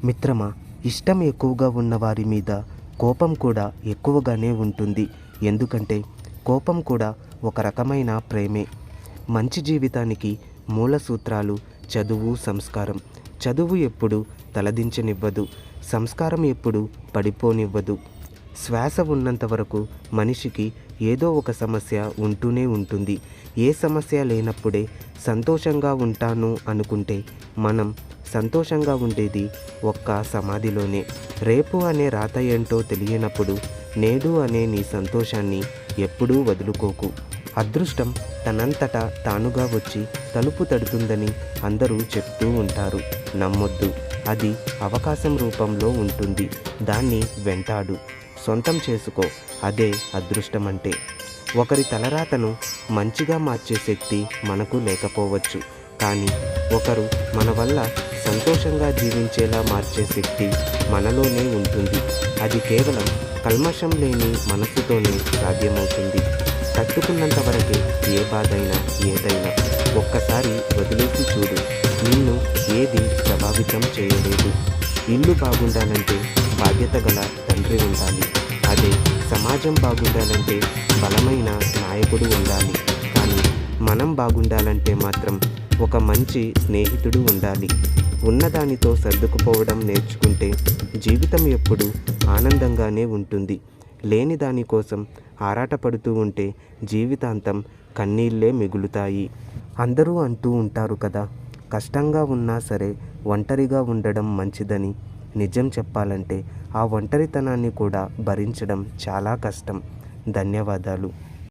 మిత్రమా, ఇష్టం ఎక్కువగా ఉన్న వారి మీద కోపం కూడా ఎక్కువగానే ఉంటుంది. ఎందుకంటే కోపం కూడా ఒక రకమైన ప్రేమే. మంచి జీవితానికి మూల సూత్రాలు చదువు, సంస్కారం. చదువు ఎప్పుడు తలదించనివ్వదు, సంస్కారం ఎప్పుడు పడిపోనివ్వదు. శ్వాస ఉన్నంత వరకు మనిషికి ఏదో ఒక సమస్య ఉంటూనే ఉంటుంది. ఏ సమస్య లేనప్పుడే సంతోషంగా ఉంటాను అనుకుంటే మనం సంతోషంగా ఉండేది ఒక్క సమాధిలోనే. రేపు అనే రాత ఏంటో తెలియనప్పుడు నేడు అనే నీ సంతోషాన్ని ఎప్పుడూ వదులుకోకు. అదృష్టం తనంతటా తానుగా వచ్చి తలుపు తడుతుందని అందరూ చెప్తూ ఉంటారు. నమ్మొద్దు. అది అవకాశం రూపంలో ఉంటుంది. దాన్ని వెంటాడు, సొంతం చేసుకో. అదే అదృష్టం అంటే. ఒకరి తలరాతను మంచిగా మార్చే శక్తి మనకు లేకపోవచ్చు, కానీ ఒకరు మన వల్ల సంతోషంగా జీవించేలా మార్చే శక్తి మనలోనే ఉంటుంది. అది కేవలం కల్మషం లేని మనసుతోనే సాధ్యమవుతుంది. తట్టుకున్నంత వరకే ఏ బాధైనా ఏదైనా. ఒక్కసారి వదిలేసి చూడు, నిన్ను ఏది ప్రభావితం చేయలేదు. ఇల్లు బాగుండాలంటే బాధ్యత గల తండ్రి ఉండాలి. అదే సమాజం బాగుండాలంటే బలమైన నాయకుడు ఉండాలి. కానీ మనం బాగుండాలంటే మాత్రం ఒక మంచి స్నేహితుడు ఉండాలి. ఉన్నదానితో సర్దుకుపోవడం నేర్చుకుంటే జీవితం ఎప్పుడూ ఆనందంగానే ఉంటుంది. లేని దానికోసం ఆరాటపడుతూ ఉంటే జీవితాంతం కన్నీళ్ళే మిగులుతాయి. అందరూ అంటూ ఉంటారు కదా, కష్టంగా ఉన్నా సరే ఒంటరిగా ఉండడం మంచిదని. నిజం చెప్పాలంటే ఆ ఒంటరితనాన్ని కూడా భరించడం చాలా కష్టం. ధన్యవాదాలు.